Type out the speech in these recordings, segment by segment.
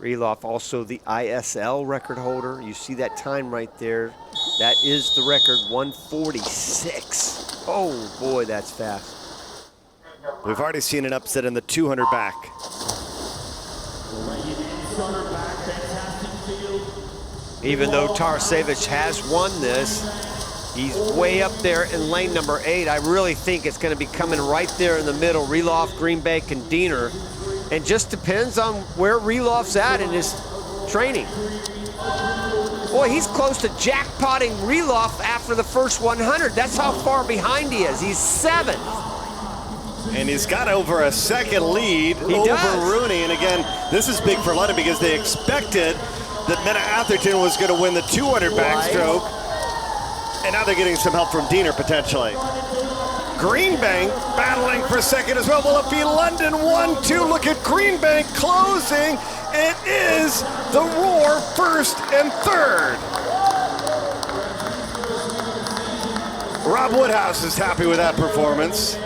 Ryloff, also the ISL record holder. You see that time right there. That is the record, 1:46. Oh boy, that's fast. We've already seen an upset in the 200 back. Even though Toussaint has won this, he's way up there in lane number 8. I really think it's going to be coming right there in the middle. Ryloff, Greenbank, and Diener. And just depends on where Ryloff's at in his training. Boy, he's close to jackpotting Ryloff after the first 100. That's how far behind he is. He's 7th. And he's got over a second lead over Rooney. And again, this is big for London because they expected that Mena Atherton was going to win the 200 backstroke. And now they're getting some help from Diener potentially. Greenbank battling for second as well. Will it be London 1-2? Look at Greenbank closing. It is the Roar first and third. Rob Woodhouse is happy with that performance.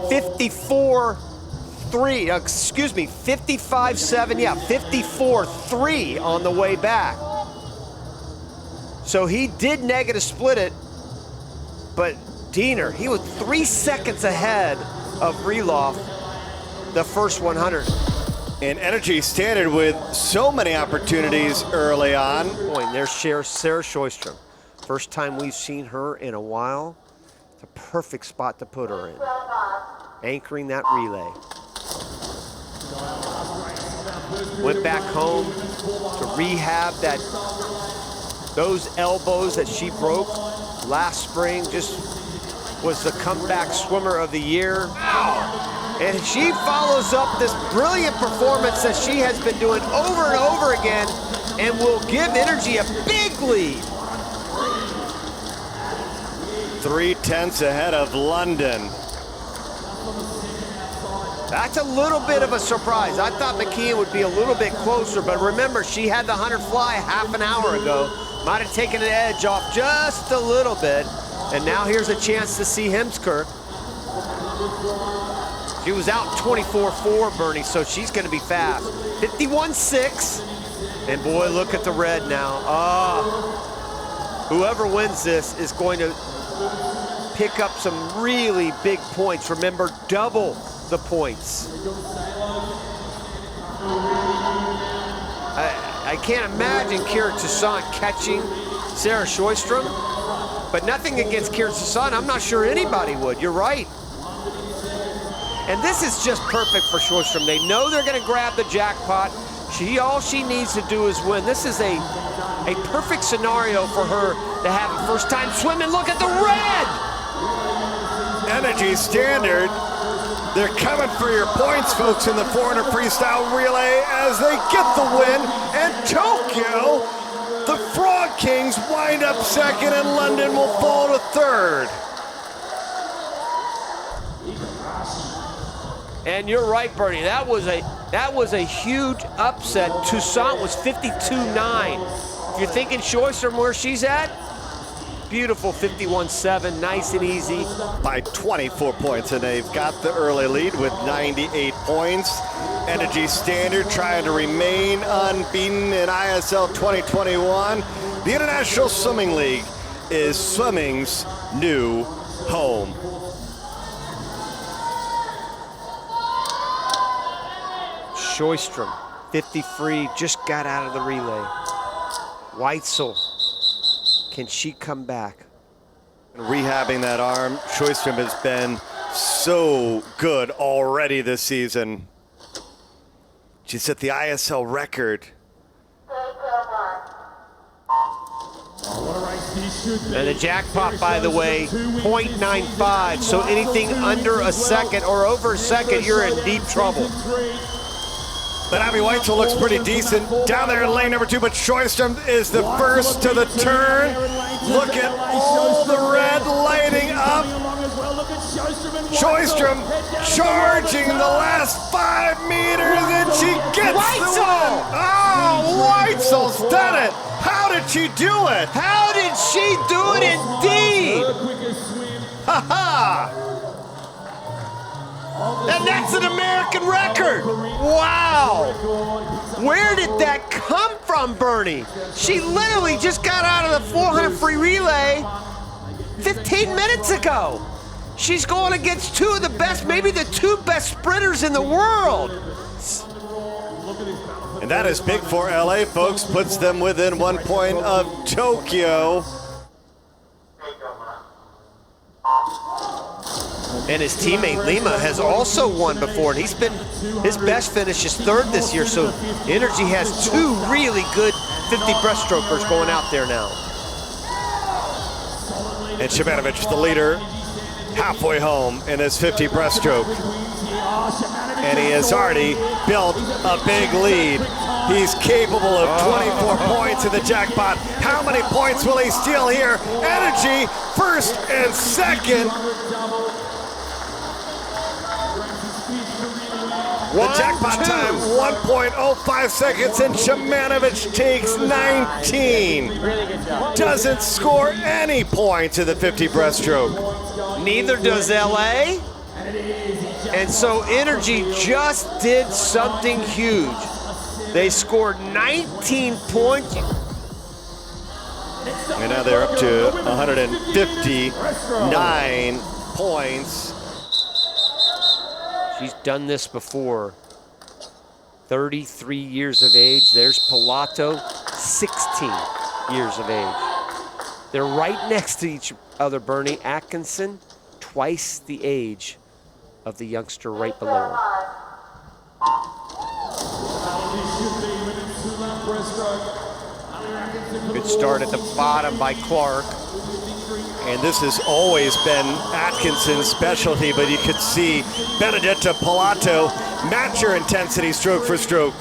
54-3, excuse me, 55-7, yeah, 54-3 on the way back. So he did negative split it, but Diener, he was 3 seconds ahead of Ryloff the first 100. And Energy Standard with so many opportunities early on. Boy, and there's Sarah Sjöström. First time we've seen her in a while. It's a perfect spot to put her in. Anchoring that relay. Went back home to rehab those elbows that she broke last spring. Just was the comeback swimmer of the year. And she follows up this brilliant performance that she has been doing over and over again and will give Energy a big lead. 3/10 ahead of London. That's a little bit of a surprise. I thought McKeon would be a little bit closer, but remember, she had the 100 fly half an hour ago. Might have taken an edge off just a little bit. And now here's a chance to see Hemskirk. She was out 24-4, Bernie, so she's going to be fast. 51-6. And boy, look at the red now. Whoever wins this is going to pick up some really big points. Remember, double the points. I can't imagine Kira Toussaint catching Sarah Sjöström, but nothing against Kira Toussaint. I'm not sure anybody would. You're right. And this is just perfect for Sjöström. They know they're going to grab the jackpot. All she needs to do is win. This is a perfect scenario for her to have a first time swimming. Look at the red! Energy Standard. They're coming for your points, folks, in the 400 freestyle relay as they get the win. And Tokyo, the Frog Kings wind up second and London will fall to third. And you're right, Bernie. That was a huge upset. Toussaint was 52-9. If you're thinking Sjöström where she's at, beautiful 51-7, nice and easy. By 24 points, and they've got the early lead with 98 points. Energy Standard trying to remain unbeaten in ISL 2021. The International Swimming League is swimming's new home. Sjöström, 50 just got out of the relay. Weitzeil, can she come back? Rehabbing that arm, Sjöström has been so good already this season. She set the ISL record. And the jackpot, by the way, 0.95. So anything under a second or over a second, you're in deep trouble. But Abbey Weitzeil looks pretty decent down there in lane number 2, but Sjöström is the first to the turn. Look at all the red lighting up. Sjöström charging the last 5 meters, and she gets the win. Oh, Weitzeil's done it. How did she do it? How did she do it indeed? Ha ha! And that's an American record. Wow. Where did that come from, Bernie? She literally just got out of the 400 free relay 15 minutes ago. She's going against two of the best, maybe the two best sprinters in the world. And that is big for LA, folks. Puts them within 1 point of Tokyo. And his teammate Lima has also won before, and his best finish is third this year, so Energy has two really good 50 breaststrokers going out there now. And Shymanovich, the leader, halfway home in his 50 breaststroke. And he has already built a big lead. He's capable of 24 points in the jackpot. How many points will he steal here? Energy, first and second. The jackpot time, 1.05 seconds, and Shymanovich takes 19. Doesn't score any points in the 50 breaststroke. Neither does LA. And so Energy just did something huge. They scored 19 points. And now they're up to 159 points. She's done this before. 33 years of age. There's Pilato, 16 years of age. They're right next to each other, Bernie. Atkinson, twice the age of the youngster right below her. Good start at the bottom by Clark. And this has always been Atkinson's specialty, but you could see Benedetta Pilato match her intensity stroke for stroke.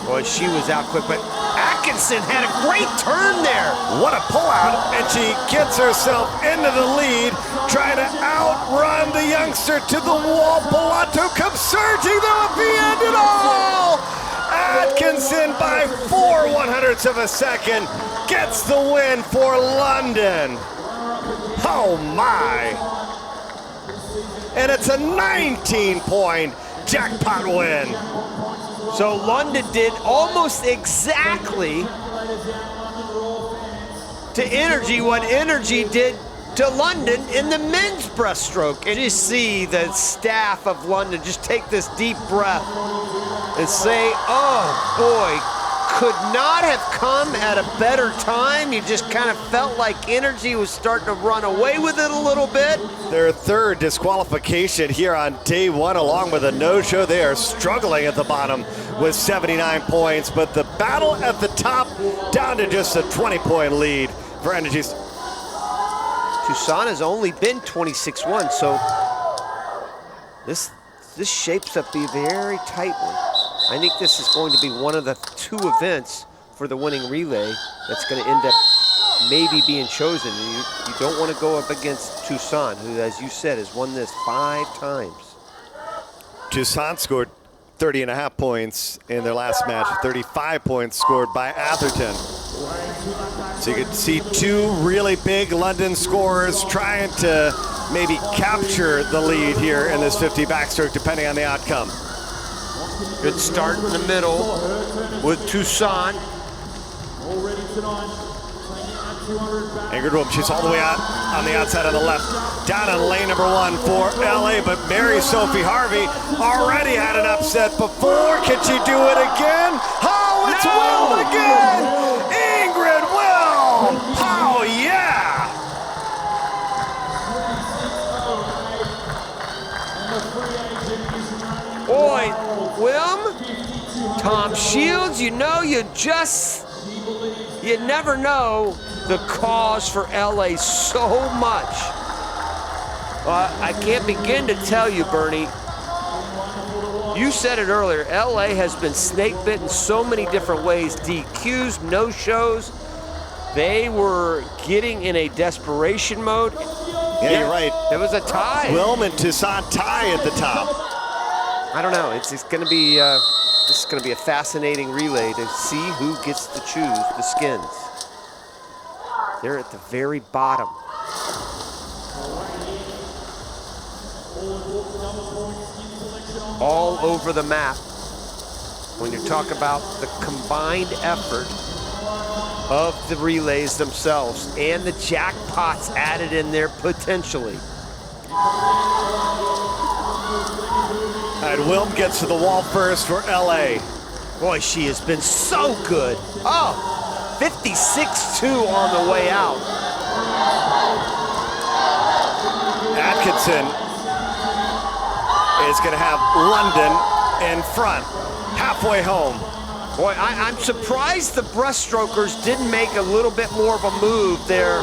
Boy, she was out quick, but Atkinson had a great turn there. What a pullout, and she gets herself into the lead, trying to outrun the youngster to the wall. Pilato comes surging though at the end and all. Atkinson by 4/100ths of a second gets the win for London. Oh my. And it's a 19-point jackpot win. So London did almost exactly to Energy what Energy did to London in the men's breaststroke. And you see the staff of London just take this deep breath and say, oh boy, could not have come at a better time. You just kind of felt like Energy was starting to run away with it a little bit. Their third disqualification here on day one, along with a no-show. They are struggling at the bottom with 79 points, but the battle at the top down to just a 20-point lead for Energy's. Toussaint has only been 26-1, so this shapes up to be a very tight one. I think this is going to be one of the two events for the winning relay that's going to end up maybe being chosen. You don't want to go up against Toussaint, who, as you said, has won this 5 times. Toussaint scored 30.5 points in their last match, 35 points scored by Atherton. So you could see two really big London scorers trying to maybe capture the lead here in this 50 backstroke, depending on the outcome. Good start in the middle with Toussaint. Ingrid Wilm, she's all the way out on the outside on the left. Down in lane number 1 for LA, but Mary Sophie Harvey already had an upset before. Can she do it again? Oh, it's Wilm again! Ingrid Wilm! Oh, yeah! Boy, Wilm, Tom Shields, you know, you never know the cause for LA so much. I can't begin to tell you, Bernie. You said it earlier, LA has been snake bitten so many different ways. DQs, no-shows. They were getting in a desperation mode. Yeah, you're right. It was a tie. Wilm and Toussaint tie at the top. I don't know. It's going to be this is going to be a fascinating relay to see who gets to choose the skins. They're at the very bottom. All over the map. When you talk about the combined effort of the relays themselves and the jackpots added in there potentially. And Wilm gets to the wall first for LA. Boy, she has been so good. Oh, 56-2 on the way out. Atkinson is going to have London in front, halfway home. Boy, I'm surprised the breaststrokers didn't make a little bit more of a move there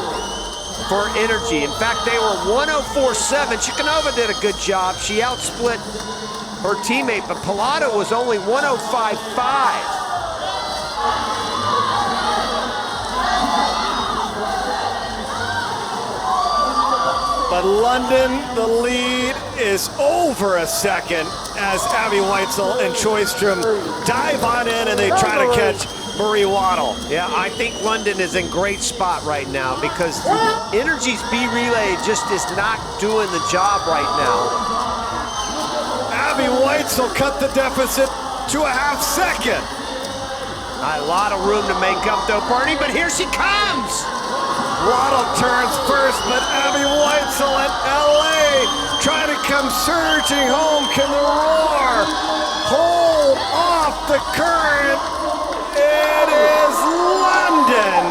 for energy. In fact, they were 104.7. Shymanovich did a good job. She outsplit her teammate, but Pilato was only 105.5. But London, the lead is over a second as Abbey Weitzeil and Choistrom dive on in and they try to catch Marie Waddle. Yeah, I think London is in great spot right now because Energy's B relay just is not doing the job right now. Abbey Weitzeil cut the deficit to a half second. A lot of room to make up though, Bernie, but here she comes. Waddle turns first, but Abbey Weitzeil and LA try to come surging home. Can the roar hold off the current? It is London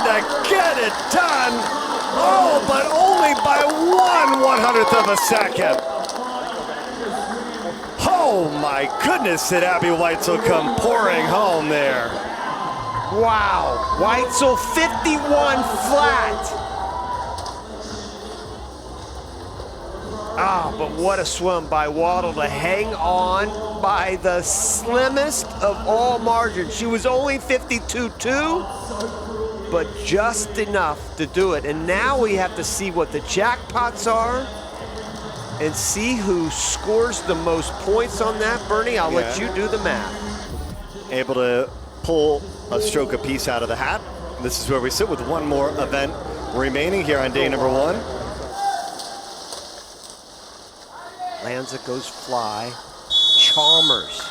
to get it done. Oh, but only by 1/100th of a second. Oh my goodness, did Abbey Weitzeil come pouring home there. Wow, Weitzeil 51 flat. Ah, but what a swim by Waddle to hang on by the slimmest of all margins. She was only 52.2, but just enough to do it. And now we have to see what the jackpots are and see who scores the most points on that. Bernie, I'll let you do the math. Able to pull a stroke apiece out of the hat. This is where we sit with one more event remaining here on day number 1. Lanza goes fly. Chalmers.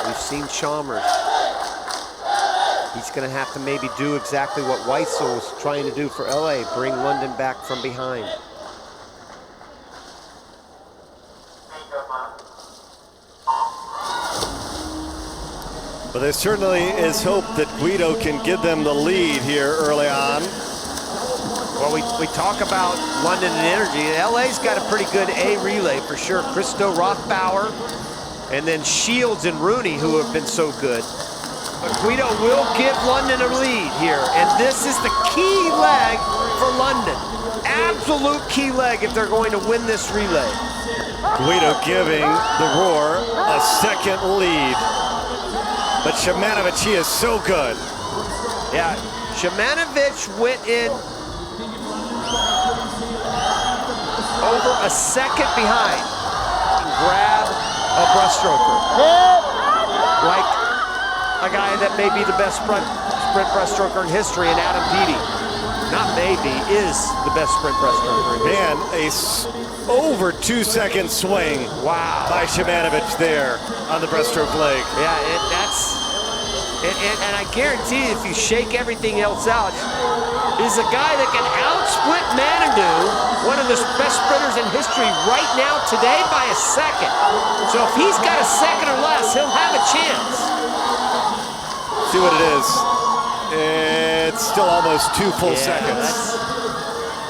We've seen Chalmers. He's going to have to maybe do exactly what Weitzeil was trying to do for LA, bring London back from behind. But there certainly is hope that Guido can give them the lead here early on. Well, we talk about London and Energy, and LA's got a pretty good A relay for sure. Christo Rothbauer, and then Shields and Rooney, who have been so good. But Guido will give London a lead here, and this is the key leg for London. Absolute key leg if they're going to win this relay. Guido giving the Roar a second lead. But Shymanovich, he is so good. Yeah, Shymanovich went in over a second behind and grabbed a breaststroker. Like a guy that may be the best sprint breaststroker in history in Adam Peaty. Not maybe, is the best sprint breaststroker in history. Man, a over 2 second swing. Wow. By Shymanovich there on the breaststroke leg. Yeah, and I guarantee if you shake everything else out, is a guy that can outsplit Manitou, one of the best sprinters in history right now today, by a second. So if he's got a second or less, he'll have a chance. See what it is. It's still almost 2 full seconds.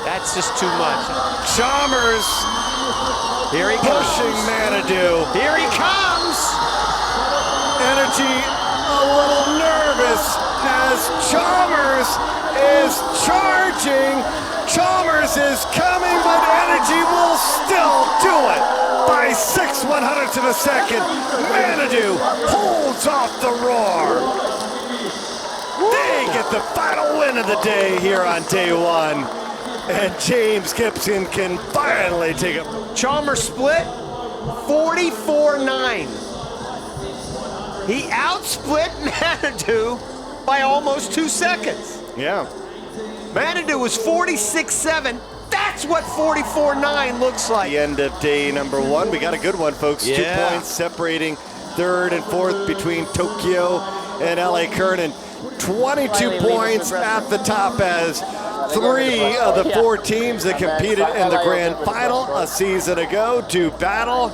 That's just too much. Chalmers here he pushing comes. Manitou. Here he comes. Energy a little nervous as Chalmers is charging. Chalmers is coming, but Energy will still do it by 6/100ths of a second. Manitou holds off the Roar. They get the final win of the day here on day 1. And James Gibson can finally take it. Chalmers split 44.9. He outsplit Manitou by almost 2 seconds. Yeah. Manitou was 46.7. That That's what 44.9 looks like. The end of day number 1. We got a good one, folks. Yeah. 2 points separating third and fourth between Tokyo and LA Kernan. 22 points at the top as 3 of the 4 teams that competed in the grand final a season ago do battle.